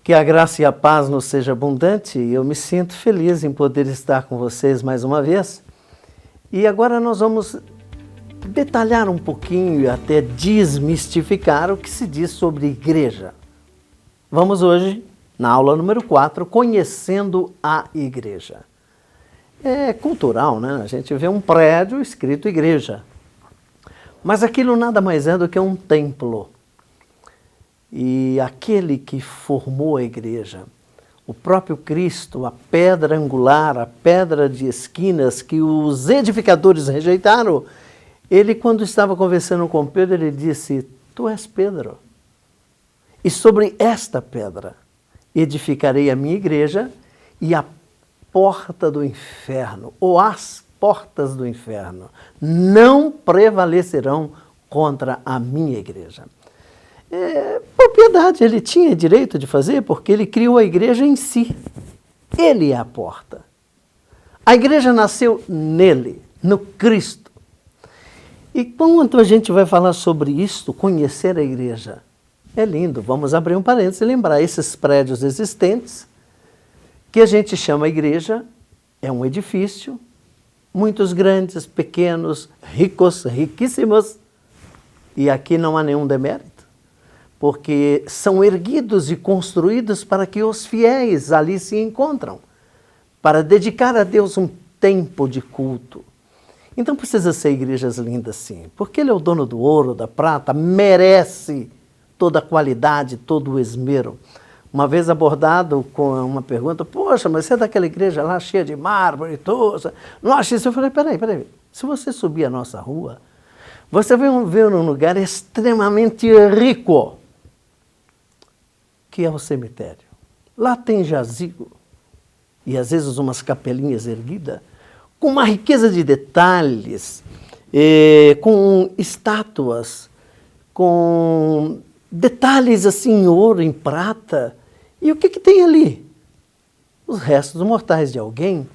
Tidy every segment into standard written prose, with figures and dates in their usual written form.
Que a graça e a paz nos seja abundante e eu me sinto feliz em poder estar com vocês mais uma vez. E agora nós vamos detalhar um pouquinho e até desmistificar o que se diz sobre igreja. Vamos hoje, na aula número 4, conhecendo a igreja. É cultural, né? A gente vê um prédio escrito igreja. Mas aquilo nada mais é do que um templo. E aquele que formou a igreja, o próprio Cristo, a pedra angular, a pedra de esquinas que os edificadores rejeitaram, ele, quando estava conversando com Pedro, ele disse: Tu és Pedro, e sobre esta pedra edificarei a minha igreja, e a porta do inferno, ou as portas do inferno, não prevalecerão contra a minha igreja. Propriedade, ele tinha direito de fazer, porque ele criou a igreja em si. Ele é a porta. A igreja nasceu nele, no Cristo. E quando a gente vai falar sobre isto, conhecer a igreja, é lindo. Vamos abrir um parênteses e lembrar esses prédios existentes, que a gente chama igreja, é um edifício, muitos grandes, pequenos, ricos, riquíssimos, e aqui não há nenhum demérito, porque são erguidos e construídos para que os fiéis ali se encontram, para dedicar a Deus um tempo de culto. Então precisa ser igrejas lindas sim, porque Ele é o dono do ouro, da prata, merece toda a qualidade, todo o esmero. Uma vez abordado com uma pergunta: poxa, mas você é daquela igreja lá cheia de mármore e tudo, não acha isso? Eu falei: peraí, se você subir a nossa rua, você vai ver um lugar extremamente rico, que é o cemitério. Lá tem jazigo, e às vezes umas capelinhas erguidas, com uma riqueza de detalhes, com estátuas, com detalhes assim em ouro, em prata. E o que tem ali? Os restos mortais de alguém.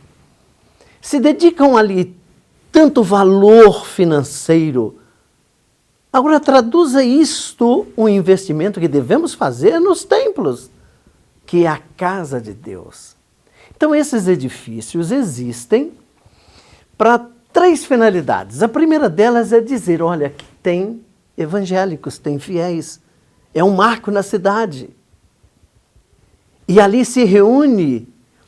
Se dedicam ali tanto valor financeiro. Agora traduza isto, um investimento que devemos fazer nos templos, que é a casa de Deus. Então esses edifícios existem para 3 finalidades. A primeira delas é dizer: olha, aqui tem evangélicos, tem fiéis, é um marco na cidade. E ali se reúne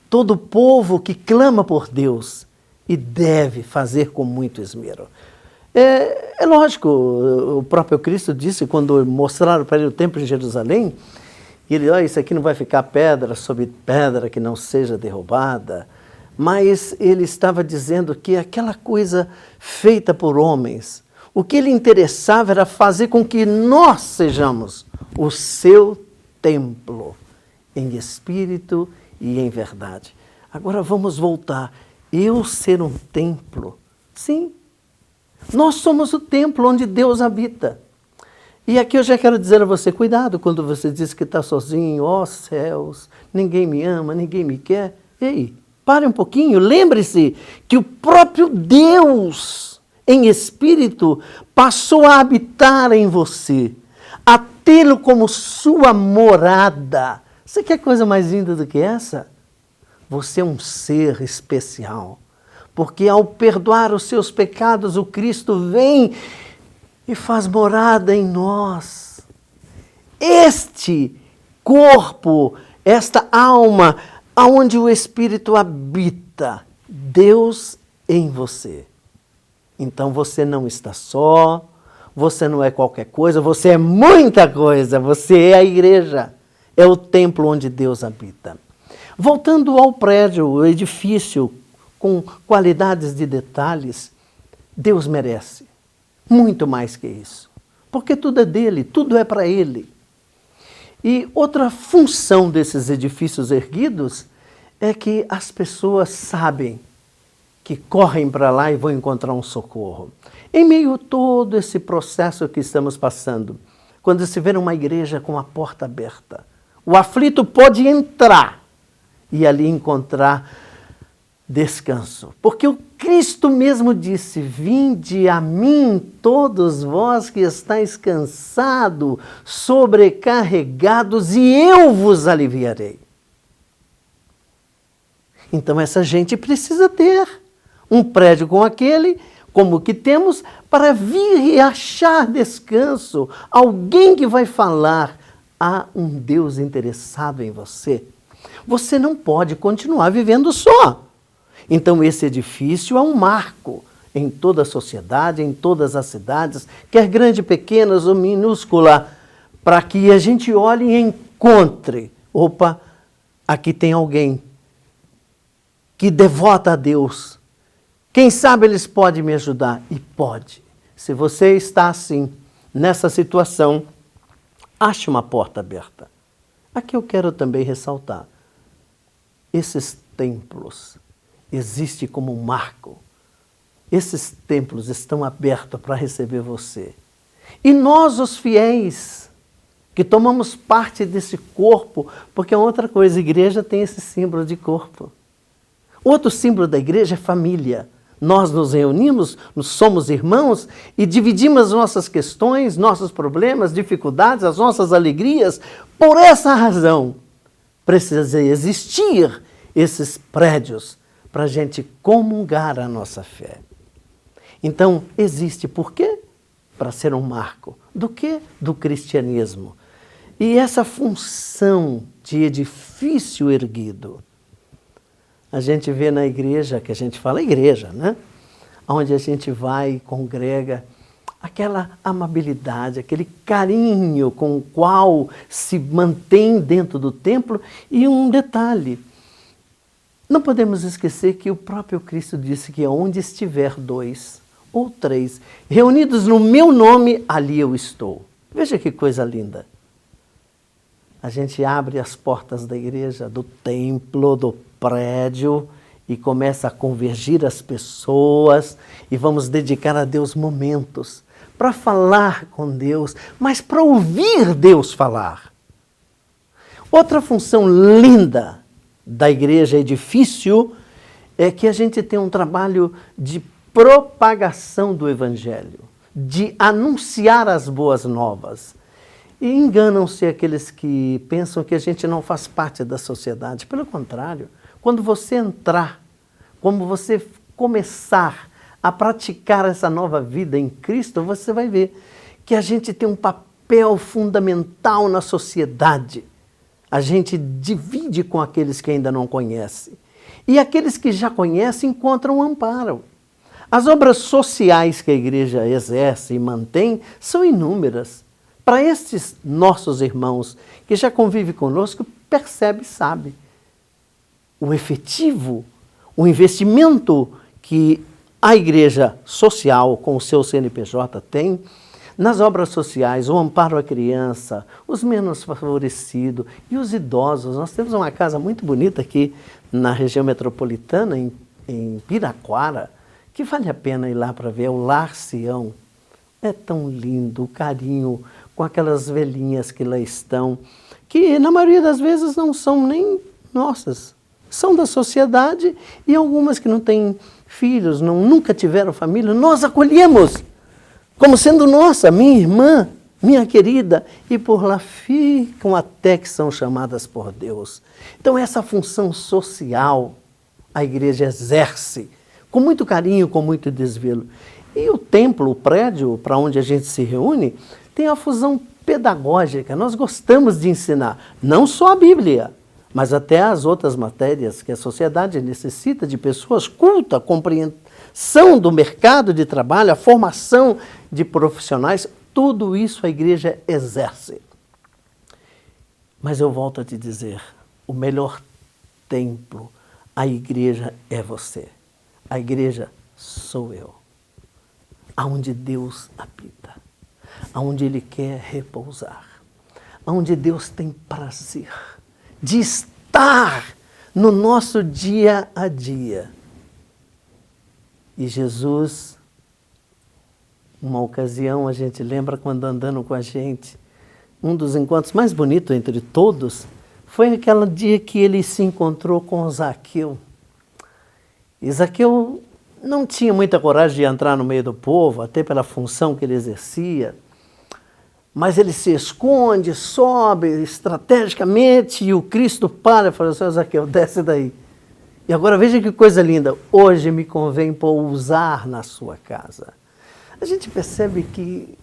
todo o povo que clama por Deus e deve fazer com muito esmero. É lógico, o próprio Cristo disse, quando mostraram para ele o templo em Jerusalém, ele: olha, isso aqui não vai ficar pedra sobre pedra que não seja derrubada. Mas ele estava dizendo que aquela coisa feita por homens, o que lhe interessava era fazer com que nós sejamos o seu templo, em espírito e em verdade. Agora vamos voltar. Eu ser um templo? Sim. Nós somos o templo onde Deus habita. E aqui eu já quero dizer a você: cuidado quando você diz que está sozinho. Ó céus, ninguém me ama, ninguém me quer. Ei, pare um pouquinho, lembre-se que o próprio Deus, em espírito, passou a habitar em você, a tê-lo como sua morada. Você quer coisa mais linda do que essa? Você é um ser especial, porque ao perdoar os seus pecados, o Cristo vem e faz morada em nós. Este corpo, esta alma, aonde o Espírito habita, Deus em você. Então você não está só, você não é qualquer coisa, você é muita coisa, você é a igreja, é o templo onde Deus habita. Voltando ao prédio, o edifício, com qualidades de detalhes, Deus merece muito mais que isso, porque tudo é dele, tudo é para ele. E outra função desses edifícios erguidos é que as pessoas sabem que correm para lá e vão encontrar um socorro. Em meio a todo esse processo que estamos passando, quando se vê uma igreja com a porta aberta, o aflito pode entrar e ali encontrar descanso. Porque o Cristo mesmo disse: vinde a mim todos vós que estáis cansados, sobrecarregados, e eu vos aliviarei. Então essa gente precisa ter um prédio como aquele, como o que temos, para vir e achar descanso. Alguém que vai falar: há um Deus interessado em você. Você não pode continuar vivendo só. Então esse edifício é um marco em toda a sociedade, em todas as cidades, quer grande, pequenas ou minúscula, para que a gente olhe e encontre: opa, aqui tem alguém que devota a Deus. Quem sabe eles podem me ajudar? E pode. Se você está assim, nessa situação, ache uma porta aberta. Aqui eu quero também ressaltar: esses templos existem como um marco. Esses templos estão abertos para receber você. E nós, os fiéis, que tomamos parte desse corpo, porque é outra coisa, a igreja tem esse símbolo de corpo. Outro símbolo da igreja é família. Nós nos reunimos, nós somos irmãos e dividimos as nossas questões, nossos problemas, dificuldades, as nossas alegrias. Por essa razão, precisa existir esses prédios para a gente comungar a nossa fé. Então, existe por quê? Para ser um marco. Do quê? Do cristianismo. E essa função de edifício erguido, a gente vê na igreja, que a gente fala igreja, né? Onde a gente vai e congrega, aquela amabilidade, aquele carinho com o qual se mantém dentro do templo. E um detalhe: não podemos esquecer que o próprio Cristo disse que onde estiver 2 ou 3 reunidos no meu nome, ali eu estou. Veja que coisa linda. A gente abre as portas da igreja, do templo, do prédio, e começa a convergir as pessoas, e vamos dedicar a Deus momentos para falar com Deus, mas para ouvir Deus falar. Outra função linda da igreja edifício é que a gente tem um trabalho de propagação do evangelho, de anunciar as boas novas. E enganam-se aqueles que pensam que a gente não faz parte da sociedade. Pelo contrário, quando você entrar, quando você começar a praticar essa nova vida em Cristo, você vai ver que a gente tem um papel fundamental na sociedade. A gente divide com aqueles que ainda não conhecem. E aqueles que já conhecem encontram um amparo. As obras sociais que a igreja exerce e mantém são inúmeras. Para estes nossos irmãos que já convivem conosco, percebe e sabe o efetivo, o investimento que a igreja social com o seu CNPJ tem nas obras sociais, o amparo à criança, os menos favorecidos e os idosos. Nós temos uma casa muito bonita aqui na região metropolitana, em Piraquara, que vale a pena ir lá para ver, é o Lar Sião. É tão lindo o carinho com aquelas velhinhas que lá estão, que na maioria das vezes não são nem nossas, são da sociedade, e algumas que não têm filhos, nunca tiveram família, nós acolhemos como sendo nossa, minha irmã, minha querida, e por lá ficam até que são chamadas por Deus. Então essa função social a igreja exerce com muito carinho, com muito desvelo. E o templo, o prédio para onde a gente se reúne, tem a função pedagógica. Nós gostamos de ensinar, não só a Bíblia, mas até as outras matérias que a sociedade necessita de pessoas cultas, a compreensão do mercado de trabalho, a formação de profissionais, tudo isso a igreja exerce. Mas eu volto a te dizer, o melhor templo, a igreja é você. A igreja sou eu. Aonde Deus habita, aonde Ele quer repousar, aonde Deus tem prazer de estar no nosso dia a dia. E Jesus, uma ocasião, a gente lembra quando andando com a gente, um dos encontros mais bonitos entre todos, foi aquele dia que ele se encontrou com Zaqueu. E Zaqueu não tinha muita coragem de entrar no meio do povo, até pela função que ele exercia. Mas ele se esconde, sobe estrategicamente, e o Cristo para e fala assim: Zaqueu, desce daí. E agora veja que coisa linda, hoje me convém pousar na sua casa. A gente percebe que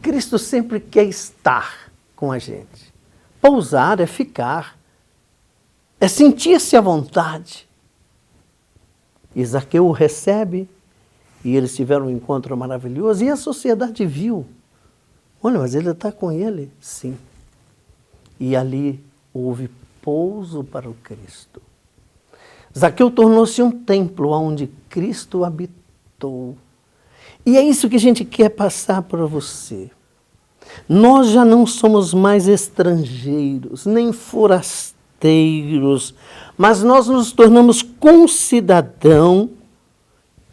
Cristo sempre quer estar com a gente. Pousar é ficar, é sentir-se à vontade. E Zaqueu o recebe, e eles tiveram um encontro maravilhoso, e a sociedade viu. Olha, mas ele está com ele? Sim. E ali houve pouso para o Cristo. Zaqueu tornou-se um templo onde Cristo habitou. E é isso que a gente quer passar para você. Nós já não somos mais estrangeiros, nem forasteiros, mas nós nos tornamos concidadão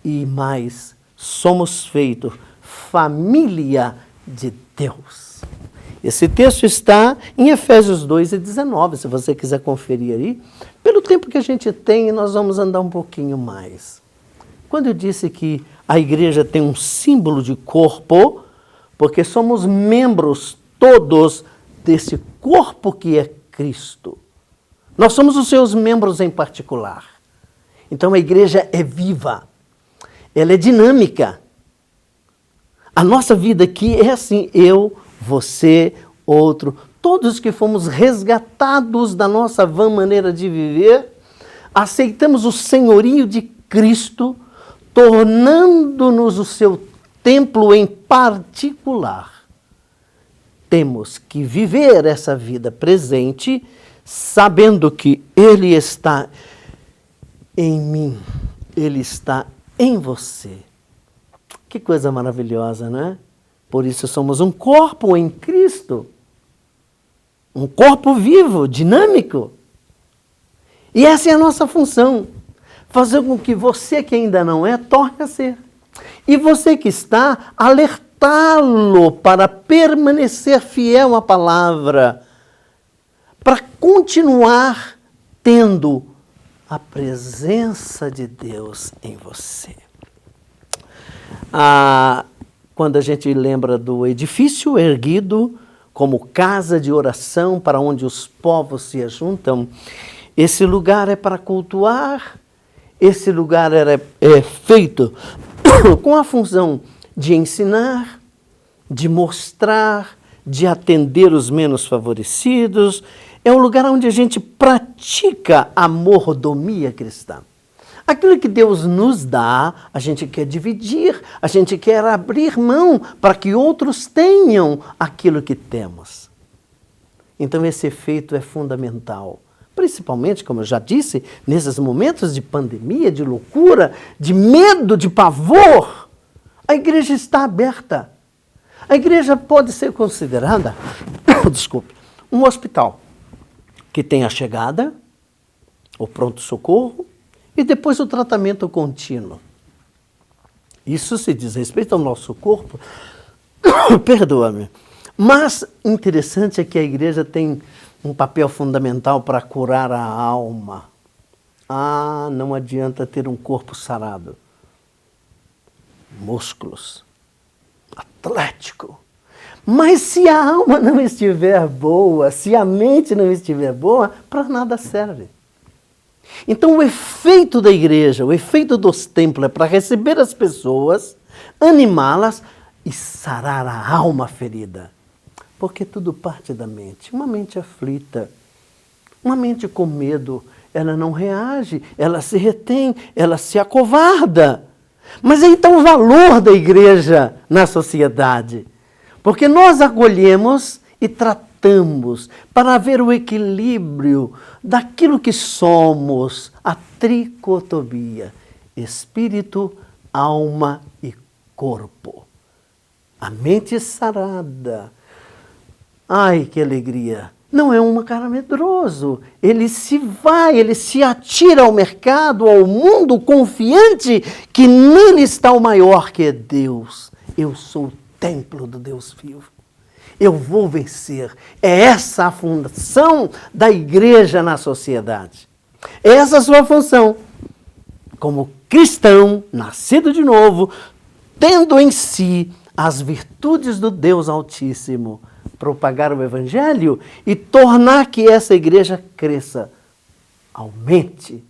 e mais, somos feitos família de Deus. Esse texto está em Efésios 2:19, se você quiser conferir aí. Pelo tempo que a gente tem, nós vamos andar um pouquinho mais. Quando eu disse que a igreja tem um símbolo de corpo, porque somos membros todos desse corpo que é Cristo. Nós somos os seus membros em particular. Então a igreja é viva, ela é dinâmica. A nossa vida aqui é assim, eu, você, outro, todos que fomos resgatados da nossa vã maneira de viver, aceitamos o senhorio de Cristo, tornando-nos o seu templo em particular. Temos que viver essa vida presente, sabendo que Ele está em mim, Ele está em você. Que coisa maravilhosa, não é? Por isso somos um corpo em Cristo. Um corpo vivo, dinâmico. E essa é a nossa função. Fazer com que você que ainda não é, torne a ser. E você que está, alertá-lo para permanecer fiel à palavra. Para continuar tendo a presença de Deus em você. Quando a gente lembra do edifício erguido como casa de oração para onde os povos se ajuntam, esse lugar é para cultuar, esse lugar é feito com a função de ensinar, de mostrar, de atender os menos favorecidos. É um lugar onde a gente pratica a mordomia cristã. Aquilo que Deus nos dá, a gente quer dividir, a gente quer abrir mão para que outros tenham aquilo que temos. Então esse efeito é fundamental. Principalmente, como eu já disse, nesses momentos de pandemia, de loucura, de medo, de pavor, a igreja está aberta. A igreja pode ser considerada, um hospital que tem a chegada, o pronto-socorro, e depois o tratamento contínuo. Isso se diz respeito ao nosso corpo, perdoa-me. Mas interessante é que a igreja tem um papel fundamental para curar a alma. Não adianta ter um corpo sarado. Músculos, atlético. Mas se a alma não estiver boa, se a mente não estiver boa, para nada serve. Então o efeito da igreja, o efeito dos templos é para receber as pessoas, animá-las e sarar a alma ferida. Porque tudo parte da mente. Uma mente aflita, uma mente com medo, ela não reage, ela se retém, ela se acovarda. Mas aí está o valor da igreja na sociedade. Porque nós acolhemos e tratamos para ver o equilíbrio daquilo que somos, a tricotomia, espírito, alma e corpo. A mente sarada. Ai, que alegria! Não é um cara medroso. Ele se vai, ele se atira ao mercado, ao mundo, confiante que nele está o maior, que é Deus. Eu sou o templo do Deus vivo. Eu vou vencer. É essa a função da igreja na sociedade. É essa a sua função. como cristão, nascido de novo, tendo em si as virtudes do Deus Altíssimo, propagar o Evangelho e tornar que essa igreja cresça, aumente.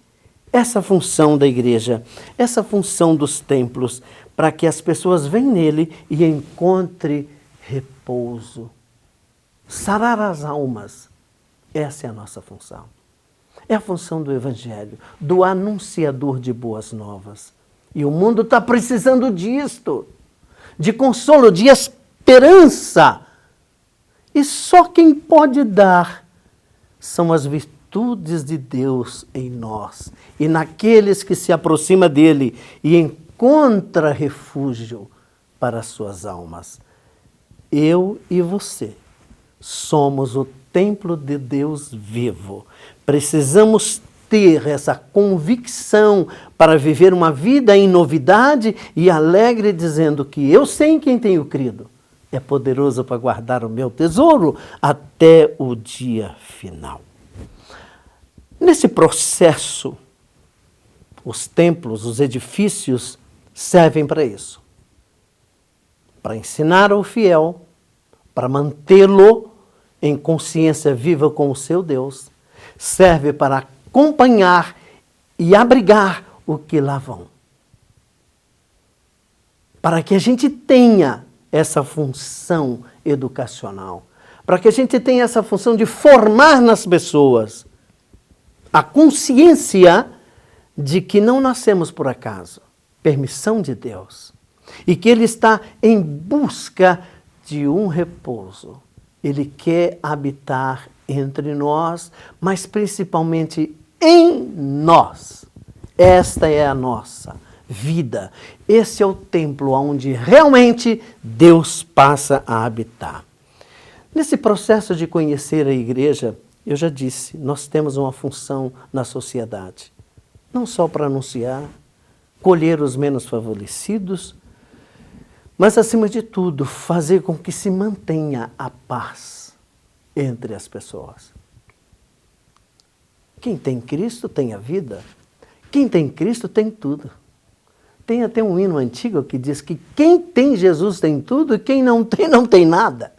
Essa função da igreja, essa função dos templos, para que as pessoas venham nele e encontrem repouso. Sarar as almas, essa é a nossa função. É a função do Evangelho, do anunciador de boas novas. E o mundo está precisando disto, de consolo, de esperança. E só quem pode dar são as virtudes de Deus em nós e naqueles que se aproximam dele e encontra refúgio para as suas almas. Eu e você somos o templo de Deus vivo. Precisamos ter essa convicção para viver uma vida em novidade e alegre, dizendo que eu sei em quem tenho crido. É poderoso para guardar o meu tesouro até o dia final. Nesse processo, os templos, os edifícios servem para isso. Para ensinar ao fiel, para mantê-lo em consciência viva com o seu Deus, serve para acompanhar e abrigar o que lá vão. Para que a gente tenha essa função educacional, para que a gente tenha essa função de formar nas pessoas a consciência de que não nascemos por acaso, permissão de Deus, e que Ele está em busca de um repouso. Ele quer habitar entre nós, mas principalmente em nós. Esta é a nossa vida. Esse é o templo onde realmente Deus passa a habitar. Nesse processo de conhecer a igreja, eu já disse, nós temos uma função na sociedade. Não só para anunciar, colher os menos favorecidos, mas, acima de tudo, fazer com que se mantenha a paz entre as pessoas. Quem tem Cristo tem a vida. Quem tem Cristo tem tudo. Tem até um hino antigo que diz que quem tem Jesus tem tudo e quem não tem nada.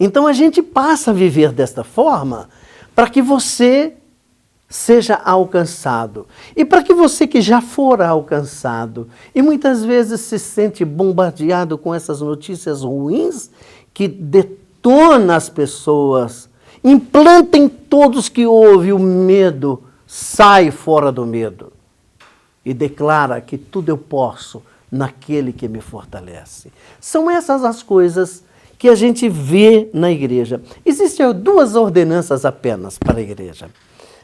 Então a gente passa a viver desta forma para que você seja alcançado. E para que você que já for alcançado e muitas vezes se sente bombardeado com essas notícias ruins que detona as pessoas, implantem todos que ouvem o medo, sai fora do medo e declara que tudo eu posso naquele que me fortalece. São essas as coisas que a gente vê na igreja. Existem duas ordenanças apenas para a igreja.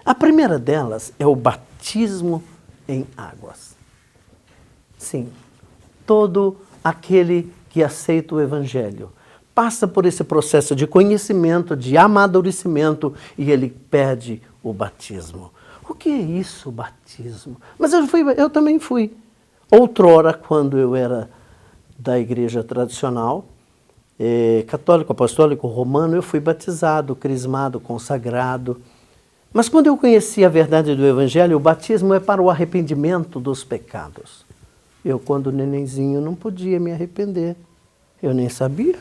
A primeira delas é o batismo em águas. Sim, todo aquele que aceita o Evangelho passa por esse processo de conhecimento, de amadurecimento, e ele pede o batismo. O que é isso, batismo? Mas eu também fui. Outrora, quando eu era da igreja tradicional, católico, apostólico, romano, eu fui batizado, crismado, consagrado. Mas quando eu conheci a verdade do Evangelho, o batismo é para o arrependimento dos pecados. Eu, quando nenenzinho, não podia me arrepender. Eu nem sabia.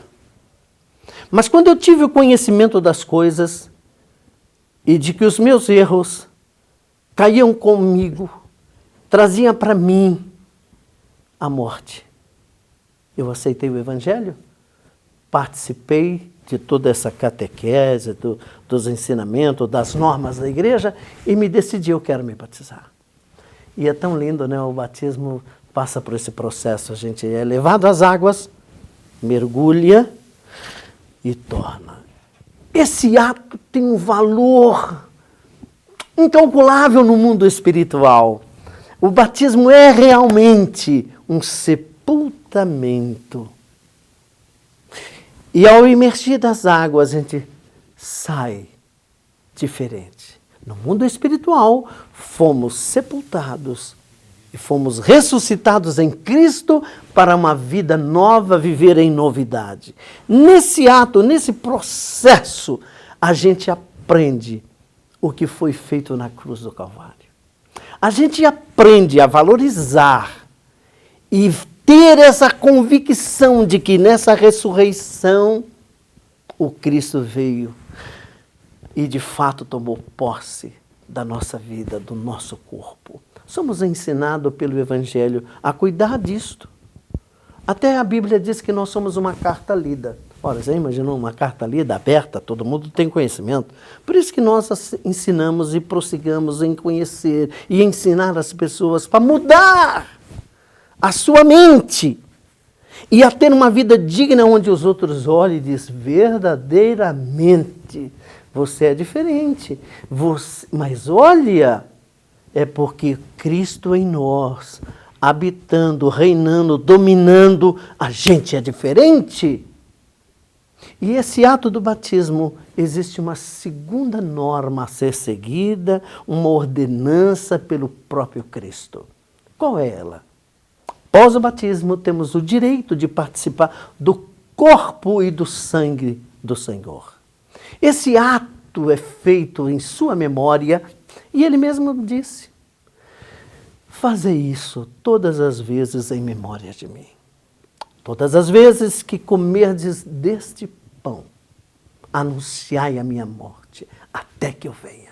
Mas quando eu tive o conhecimento das coisas e de que os meus erros caíam comigo, traziam para mim a morte, eu aceitei o Evangelho, participei de toda essa catequese, dos ensinamentos, das normas da igreja, e me decidi, eu quero me batizar. E é tão lindo, né? O batismo passa por esse processo. A gente é levado às águas, mergulha e torna. Esse ato tem um valor incalculável no mundo espiritual. O batismo é realmente um sepultamento. E ao imergir das águas, a gente sai diferente. No mundo espiritual, fomos sepultados e fomos ressuscitados em Cristo para uma vida nova, viver em novidade. Nesse ato, nesse processo, a gente aprende o que foi feito na cruz do Calvário. a gente aprende a valorizar e ter essa convicção de que nessa ressurreição o Cristo veio e de fato tomou posse da nossa vida, do nosso corpo. Somos ensinados pelo Evangelho a cuidar disto. Até a Bíblia diz que nós somos uma carta lida. Ora, você imaginou uma carta lida, aberta, todo mundo tem conhecimento. Por isso que nós ensinamos e prossigamos em conhecer e ensinar as pessoas para mudar a sua mente e a ter uma vida digna onde os outros olhem e dizem, verdadeiramente, você é diferente. Mas olha, é porque Cristo em nós, habitando, reinando, dominando, a gente é diferente. E esse ato do batismo, existe uma segunda norma a ser seguida, uma ordenança pelo próprio Cristo. Qual é ela? Após o batismo, temos o direito de participar do corpo e do sangue do Senhor. Esse ato é feito em sua memória e ele mesmo disse, fazei isso todas as vezes em memória de mim. Todas as vezes que comerdes deste pão, anunciai a minha morte, até que eu venha.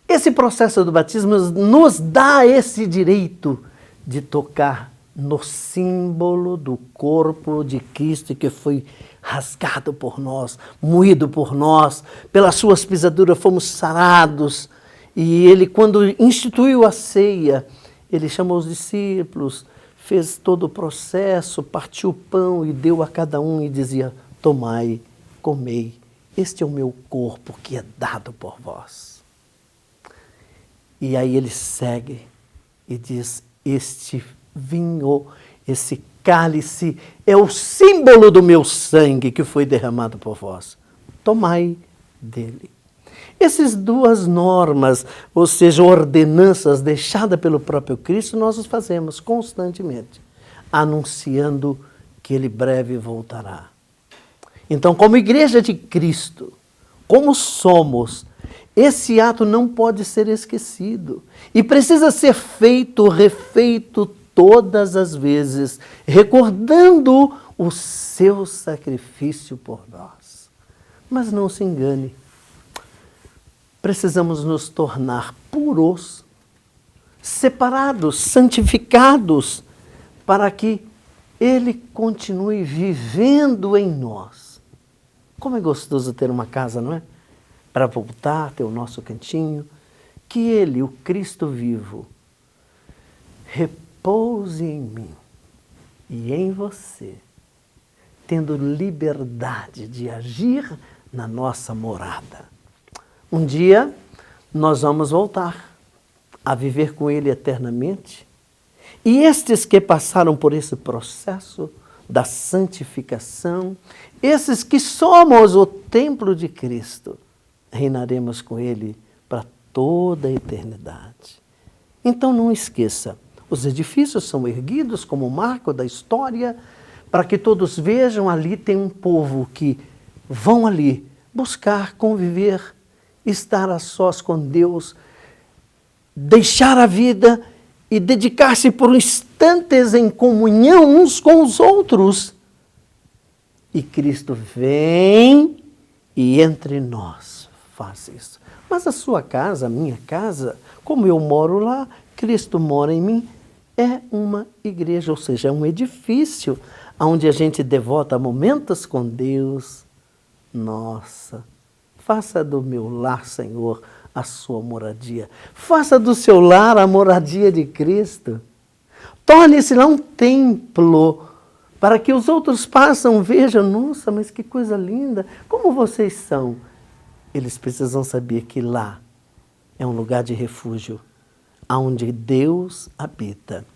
Esse processo do batismo nos dá esse direito de tocar no símbolo do corpo de Cristo que foi rasgado por nós, moído por nós, pelas suas pisaduras fomos sarados. E ele, quando instituiu a ceia, ele chamou os discípulos, fez todo o processo, partiu o pão e deu a cada um e dizia, tomai, comei, este é o meu corpo que é dado por vós. E aí ele segue e diz, este vinho, esse cálice é o símbolo do meu sangue que foi derramado por vós. Tomai dele. Essas duas normas, ou seja, ordenanças deixadas pelo próprio Cristo, nós os fazemos constantemente, anunciando que ele breve voltará. Então, como igreja de Cristo, como somos, esse ato não pode ser esquecido e precisa ser feito, refeito todas as vezes, recordando o seu sacrifício por nós. Mas não se engane, precisamos nos tornar puros, separados, santificados, para que ele continue vivendo em nós. Como é gostoso ter uma casa, não é? Para voltar, ter o nosso cantinho, que ele, o Cristo vivo, repouse em mim e em você, tendo liberdade de agir na nossa morada. Um dia nós vamos voltar a viver com ele eternamente, e estes que passaram por esse processo da santificação, esses que somos o templo de Cristo, reinaremos com ele para toda a eternidade. Então não esqueça, os edifícios são erguidos como marco da história, para que todos vejam, ali tem um povo que vão ali buscar, conviver, estar a sós com Deus, deixar a vida e dedicar-se por instantes em comunhão uns com os outros. E Cristo vem e entre nós faz isso. Mas a sua casa, a minha casa, como eu moro lá, Cristo mora em mim, é uma igreja, ou seja, é um edifício onde a gente devota momentos com Deus. Nossa, faça do meu lar, Senhor, a sua moradia. Faça do seu lar a moradia de Cristo. Torne-se lá um templo, para que os outros passam, vejam, nossa, mas que coisa linda, como vocês são. Eles precisam saber que lá é um lugar de refúgio, onde Deus habita.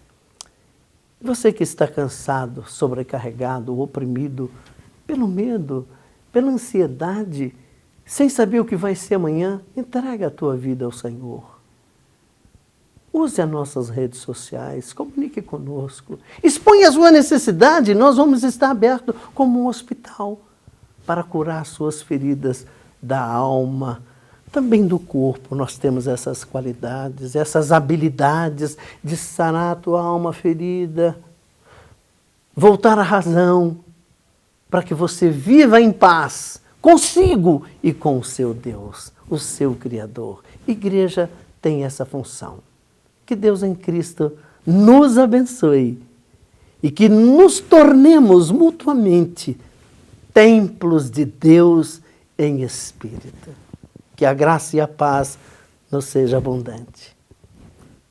Você que está cansado, sobrecarregado, oprimido pelo medo, pela ansiedade, sem saber o que vai ser amanhã, entrega a tua vida ao Senhor. Use as nossas redes sociais, comunique conosco, exponha a sua necessidade, nós vamos estar abertos como um hospital para curar as suas feridas da alma, Também do corpo nós temos essas qualidades, essas habilidades de sarar a tua alma ferida, voltar à razão, para que você viva em paz consigo e com o seu Deus, o seu Criador. Igreja tem essa função. Que Deus em Cristo nos abençoe e que nos tornemos mutuamente templos de Deus em espírito. Que a graça e a paz nos seja abundante.